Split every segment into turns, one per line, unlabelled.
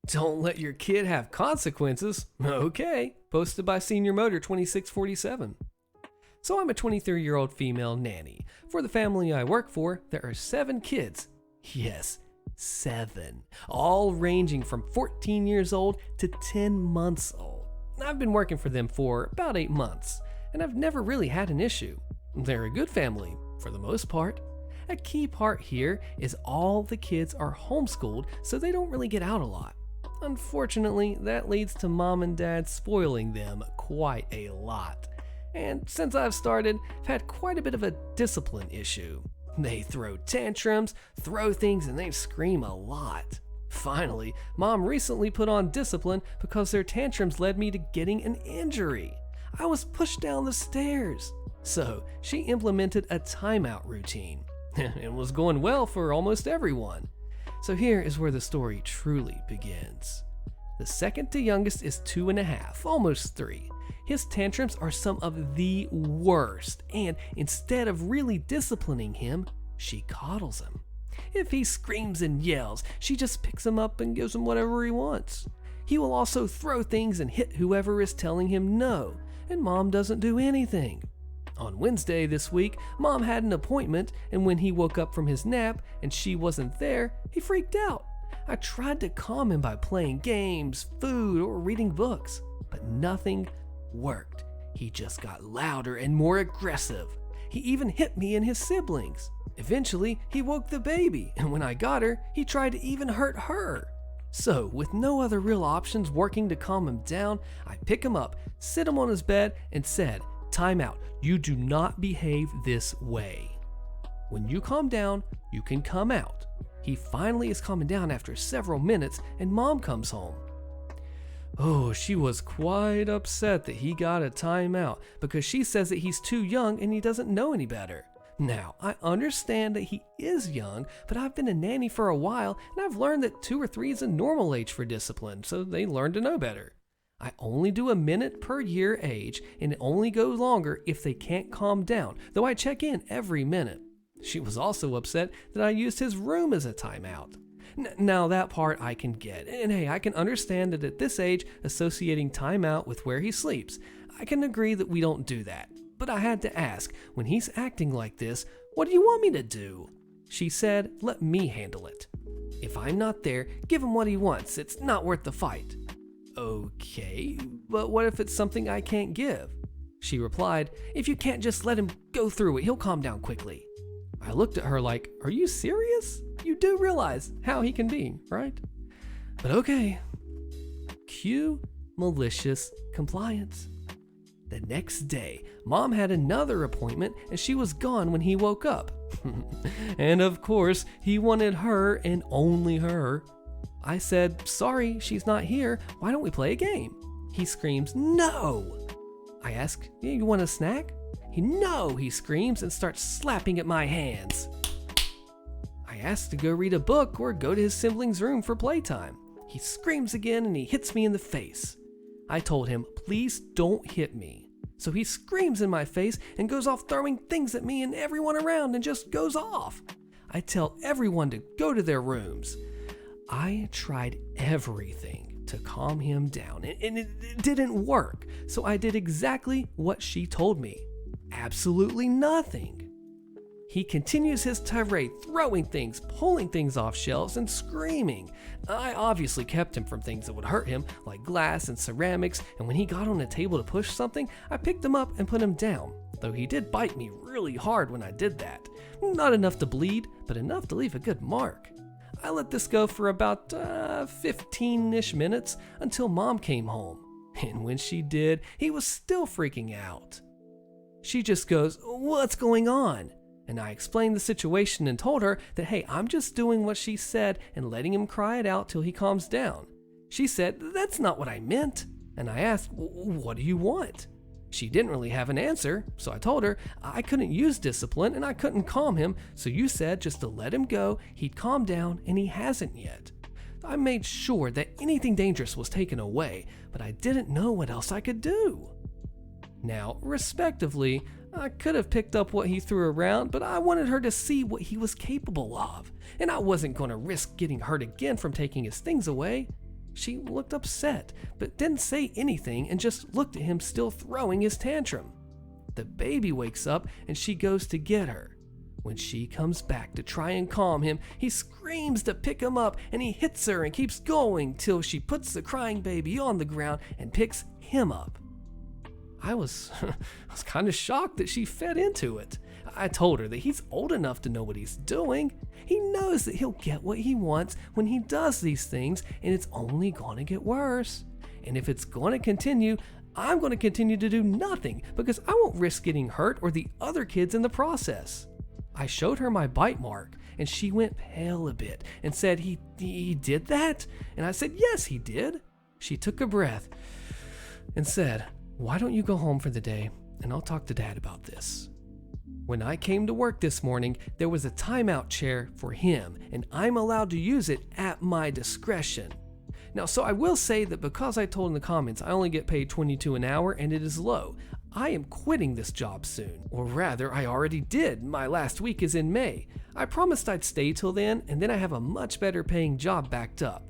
Don't let your kid have consequences. Okay, posted by Senior Motor 2647. So I'm a 23-year-old female nanny. For the family I work for, there are 7 kids. Yes, 7. All ranging from 14 years old to 10 months old. I've been working for them for about 8 months, and I've never really had an issue. They're a good family, for the most part. A key part here is all the kids are homeschooled, so they don't really get out a lot. Unfortunately, that leads to mom and dad spoiling them quite a lot. And since I've started, I've had quite a bit of a discipline issue. They throw tantrums, throw things, and they scream a lot. Finally, mom recently put on discipline because their tantrums led me to getting an injury. I was pushed down the stairs. So she implemented a timeout routine. It was going well for almost everyone. So here is where the story truly begins. The second to youngest is 2.5, almost 3. His tantrums are some of the worst, and instead of really disciplining him, she coddles him. If he screams and yells, she just picks him up and gives him whatever he wants. He will also throw things and hit whoever is telling him no, and mom doesn't do anything. On Wednesday this week, mom had an appointment, and when he woke up from his nap and she wasn't there, he freaked out. I tried to calm him by playing games, food, or reading books, but nothing worked. He just got louder and more aggressive. He even hit me and his siblings. Eventually, he woke the baby, and when I got her, he tried to even hurt her. So, with no other real options working to calm him down, I pick him up, sit him on his bed, and said, "Time out. You do not behave this way. When you calm down, you can come out." He finally is calming down after several minutes, and mom comes home. Oh, she was quite upset that he got a timeout because she says that he's too young and he doesn't know any better. Now, I understand that he is young, but I've been a nanny for a while and I've learned that 2 or 3 is a normal age for discipline, so they learn to know better. I only do a minute per year age, and it only goes longer if they can't calm down, though I check in every minute. She was also upset that I used his room as a timeout. Now that part I can get, and hey, I can understand that at this age, associating timeout with where he sleeps, I can agree that we don't do that. But I had to ask, when he's acting like this, what do you want me to do? She said, let me handle it. If I'm not there, give him what he wants, it's not worth the fight. Okay, but what if it's something I can't give? She replied, if you can't just let him go through it, he'll calm down quickly. I looked at her like, are you serious? You do realize how he can be, right? But okay. Cue malicious compliance. The next day, mom had another appointment and she was gone when he woke up. And of course, he wanted her and only her. I said, sorry, she's not here. Why don't we play a game? He screams, no. I ask, you want a snack? He screams and starts slapping at my hands. I ask to go read a book or go to his sibling's room for playtime. He screams again and he hits me in the face. I told him, please don't hit me. So he screams in my face and goes off throwing things at me and everyone around and just goes off. I tell everyone to go to their rooms. I tried everything to calm him down and it didn't work. So I did exactly what she told me. Absolutely nothing. He continues his tirade, throwing things, pulling things off shelves, and screaming. I obviously kept him from things that would hurt him, like glass and ceramics, and when he got on a table to push something, I picked him up and put him down, though he did bite me really hard when I did that. Not enough to bleed, but enough to leave a good mark. I let this go for about 15-ish minutes until mom came home, and when she did, he was still freaking out. She just goes, what's going on? And I explained the situation and told her that, hey, I'm just doing what she said and letting him cry it out till he calms down. She said, that's not what I meant. And I asked, what do you want? She didn't really have an answer, so I told her I couldn't use discipline and I couldn't calm him, so you said just to let him go, he'd calm down, and he hasn't yet. I made sure that anything dangerous was taken away, but I didn't know what else I could do. Now, respectively, I could have picked up what he threw around, but I wanted her to see what he was capable of, and I wasn't going to risk getting hurt again from taking his things away. She looked upset, but didn't say anything and just looked at him still throwing his tantrum. The baby wakes up and she goes to get her. When she comes back to try and calm him, he screams to pick him up and he hits her and keeps going till she puts the crying baby on the ground and picks him up. I was kind of shocked that she fed into it. I told her that he's old enough to know what he's doing. He knows that he'll get what he wants when he does these things, and it's only going to get worse. And if it's going to continue, I'm going to continue to do nothing because I won't risk getting hurt or the other kids in the process. I showed her my bite mark, and she went pale a bit and said, he did that? And I said, yes, he did. She took a breath and said, why don't you go home for the day and I'll talk to Dad about this. When I came to work this morning, there was a timeout chair for him, and I'm allowed to use it at my discretion. Now, so I will say that because I told in the comments I only get paid $22 an hour and it is low, I am quitting this job soon. Or rather, I already did. My last week is in May. I promised I'd stay till then, and then I have a much better paying job backed up.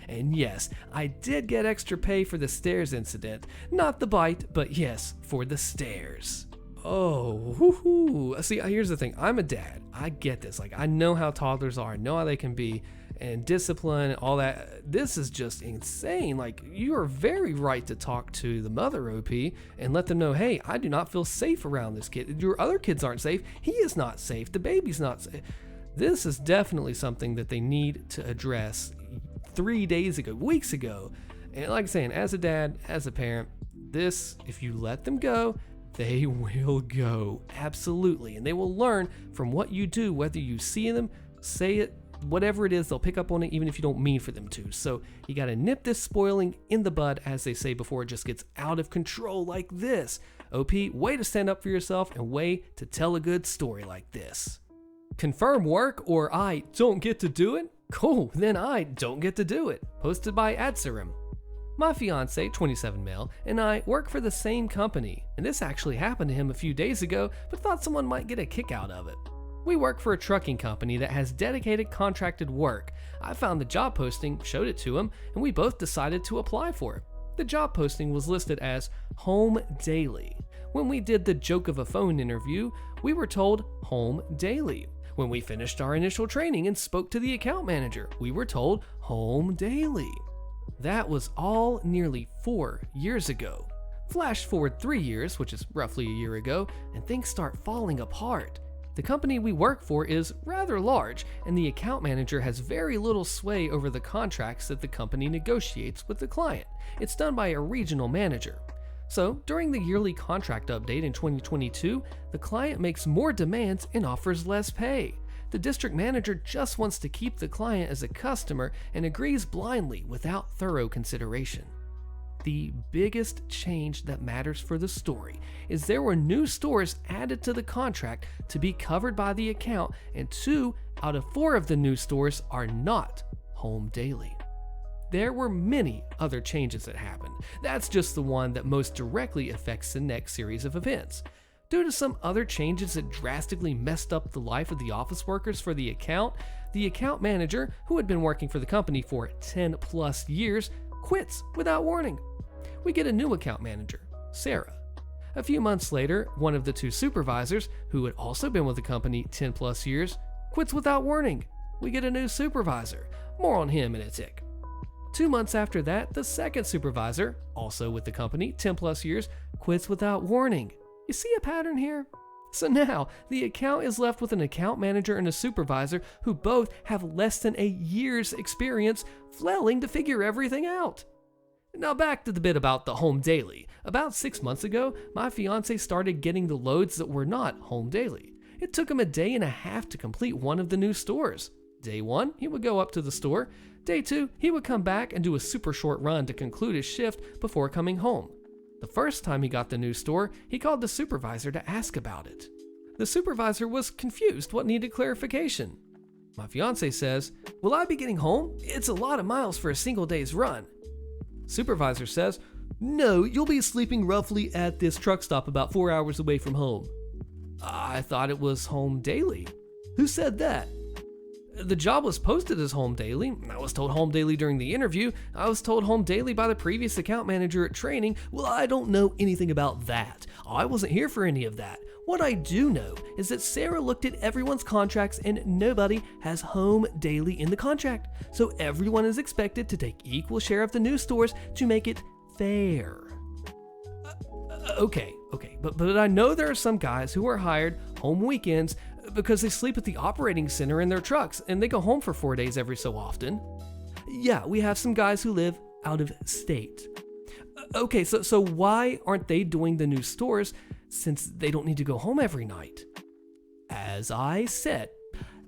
And yes, I did get extra pay for the stairs incident. Not the bite, but yes, for the stairs. Oh, woohoo. See, here's the thing. I'm a dad. I get this. Like, I know how toddlers are. I know how they can be. And discipline and all that. This is just insane. Like, you are very right to talk to the mother, OP, and let them know, hey, I do not feel safe around this kid. Your other kids aren't safe. He is not safe. The baby's not safe. This is definitely something that they need to address 3 days ago, weeks ago. And like I'm saying, as a dad, as a parent, this, if you let them go, they will go. Absolutely. And they will learn from what you do, whether you see them, say it, whatever it is, they'll pick up on it even if you don't mean for them to. So you got to nip this spoiling in the bud, as they say, before it just gets out of control like this. OP, way to stand up for yourself and way to tell a good story like this. Confirm work or I don't get to do it? Cool, then I don't get to do it. Posted by Adserim. My fiance, 27 male, and I work for the same company, and this actually happened to him a few days ago, but thought someone might get a kick out of it. We work for a trucking company that has dedicated contracted work. I found the job posting, showed it to him, and we both decided to apply for it. The job posting was listed as home daily. When we did the joke of a phone interview, we were told home daily. When we finished our initial training and spoke to the account manager, we were told home daily. That was all nearly 4 years ago. Flash forward 3 years, which is roughly a year ago, and things start falling apart. The company we work for is rather large, and the account manager has very little sway over the contracts that the company negotiates with the client. It's done by a regional manager. So, during the yearly contract update in 2022, the client makes more demands and offers less pay. The district manager just wants to keep the client as a customer and agrees blindly without thorough consideration. The biggest change that matters for the story is there were new stores added to the contract to be covered by the account, and 2 out of 4 of the new stores are not home daily. There were many other changes that happened. That's just the one that most directly affects the next series of events. Due to some other changes that drastically messed up the life of the office workers for the account manager, who had been working for the company for 10 plus years, quits without warning. We get a new account manager, Sarah. A few months later, one of the 2 supervisors, who had also been with the company 10 plus years, quits without warning. We get a new supervisor. More on him in a tick. 2 months after that, the second supervisor, also with the company 10 plus years, quits without warning. You see a pattern here? So now, the account is left with an account manager and a supervisor who both have less than a year's experience flailing to figure everything out. Now back to the bit about the home daily. About 6 months ago, my fiance started getting the loads that were not home daily. It took him a day and a half to complete one of the new stores. Day 1, he would go up to the store. Day 2, he would come back and do a super short run to conclude his shift before coming home. The first time he got the new store, he called the supervisor to ask about it. The supervisor was confused what needed clarification. My fiance says, "Will I be getting home? It's a lot of miles for a single day's run." Supervisor says, "No, you'll be sleeping roughly at this truck stop about 4 hours away from home." "I thought it was home daily." "Who said that?" The job was posted as home daily. I was told home daily during the interview. I was told home daily by the previous account manager at training. Well, I don't know anything about that. I wasn't here for any of that. What I do know is that Sarah looked at everyone's contracts and nobody has home daily in the contract. So everyone is expected to take equal share of the new stores to make it fair. Okay, but I know there are some guys who are hired home weekends because they sleep at the operating center in their trucks and they go home for 4 days every so often. Yeah, we have some guys who live out of state. Okay, so why aren't they doing the new stores since they don't need to go home every night? As I said,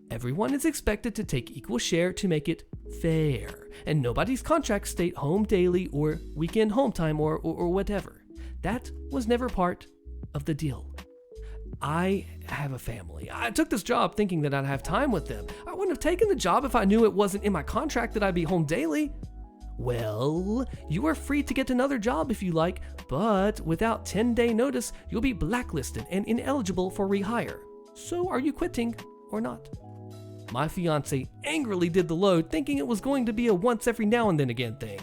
everyone is expected to take equal share to make it fair, and nobody's contracts state home daily or weekend home time or whatever. That was never part of the deal. I have a family. I took this job thinking that I'd have time with them. I wouldn't have taken the job if I knew it wasn't in my contract that I'd be home daily. Well, you are free to get another job if you like, but without 10-day notice, you'll be blacklisted and ineligible for rehire. So are you quitting or not? My fiance angrily did the load, thinking it was going to be a once every now and then again thing.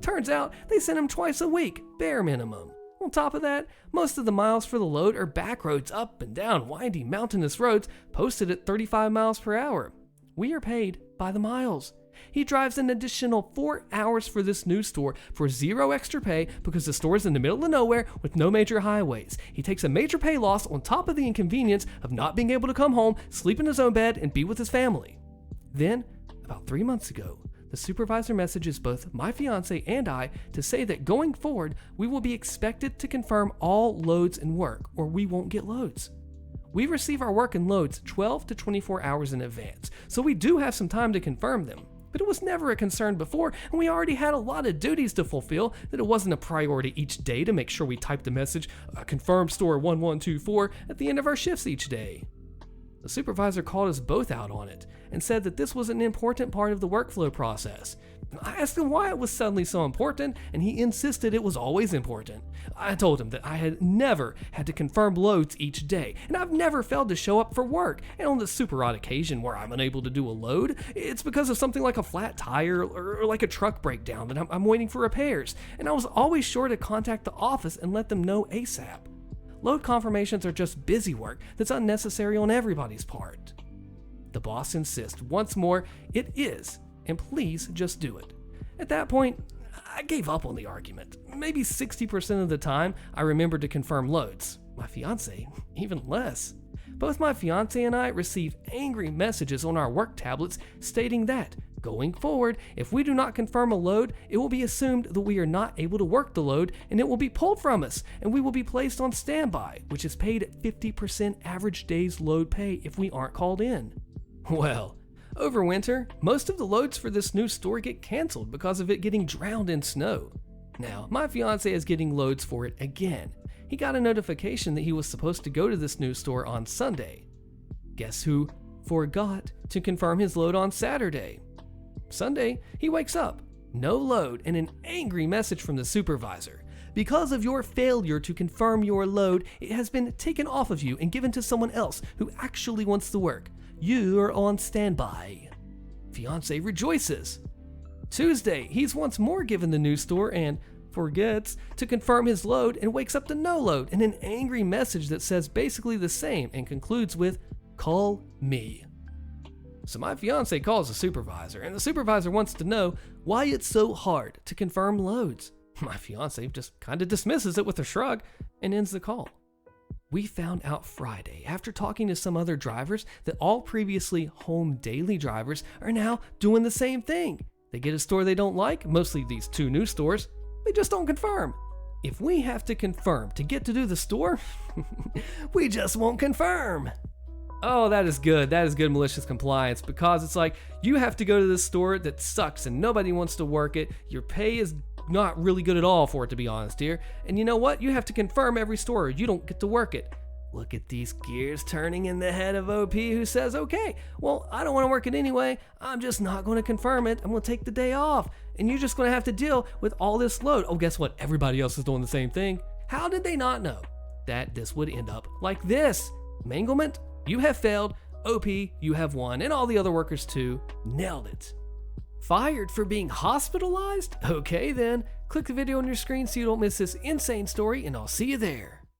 Turns out they sent him twice a week, bare minimum. On top of that, most of the miles for the load are back roads up and down windy mountainous roads posted at 35 miles per hour. We are paid by the miles. He drives an additional 4 hours for this new store for zero extra pay because the store is in the middle of nowhere with no major highways. He takes a major pay loss on top of the inconvenience of not being able to come home, sleep in his own bed, and be with his family. Then, about 3 months ago, the supervisor messages both my fiance and I to say that going forward, we will be expected to confirm all loads and work, or we won't get loads. We receive our work and loads 12 to 24 hours in advance, so we do have some time to confirm them. But it was never a concern before, and we already had a lot of duties to fulfill that it wasn't a priority each day to make sure we typed the message, confirm store 1124, at the end of our shifts each day. The supervisor called us both out on it and said that this was an important part of the workflow process. I asked him why it was suddenly so important, and he insisted it was always important. I told him that I had never had to confirm loads each day, and I've never failed to show up for work. And on the super odd occasion where I'm unable to do a load, it's because of something like a flat tire or like a truck breakdown that I'm waiting for repairs. And I was always sure to contact the office and let them know ASAP. Load confirmations are just busy work that's unnecessary on everybody's part. The boss insists once more it is, and please just do it. At that point, I gave up on the argument. Maybe 60% of the time, I remembered to confirm loads. My fiance, even less. Both my fiance and I receive angry messages on our work tablets stating that, going forward, if we do not confirm a load, it will be assumed that we are not able to work the load and it will be pulled from us and we will be placed on standby, which is paid at 50% average days load pay if we aren't called in. Well, over winter, most of the loads for this new store get canceled because of it getting drowned in snow. Now, my fiance is getting loads for it again. He got a notification that he was supposed to go to this new store on Sunday. Guess who forgot to confirm his load on Saturday? Sunday, he wakes up, no load, and an angry message from the supervisor. Because of your failure to confirm your load, it has been taken off of you and given to someone else who actually wants the work. You are on standby. Fiance rejoices. Tuesday, he's once more given the new store and forgets to confirm his load and wakes up to no load and an angry message that says basically the same and concludes with, "Call me." So my fiance calls the supervisor, and the supervisor wants to know why it's so hard to confirm loads. My fiance just kind of dismisses it with a shrug and ends the call. We found out Friday, after talking to some other drivers, that all previously home daily drivers are now doing the same thing. They get a store they don't like, mostly these two new stores, they just don't confirm. If we have to confirm to get to do the store, we just won't confirm. Oh, that is good. That is good malicious compliance, because it's like you have to go to this store that sucks and nobody wants to work it. Your pay is not really good at all for it, to be honest here. And you know what? You have to confirm every store or you don't get to work it. Look at these gears turning in the head of OP, who says, okay, well, I don't want to work it anyway. I'm just not going to confirm it. I'm going to take the day off. And you're just going to have to deal with all this load. Oh, guess what? Everybody else is doing the same thing. How did they not know that this would end up like this? Manglement, you have failed. OP, you have won, and all the other workers too. Nailed it. Fired for being hospitalized? Okay then, click the video on your screen so you don't miss this insane story, and I'll see you there.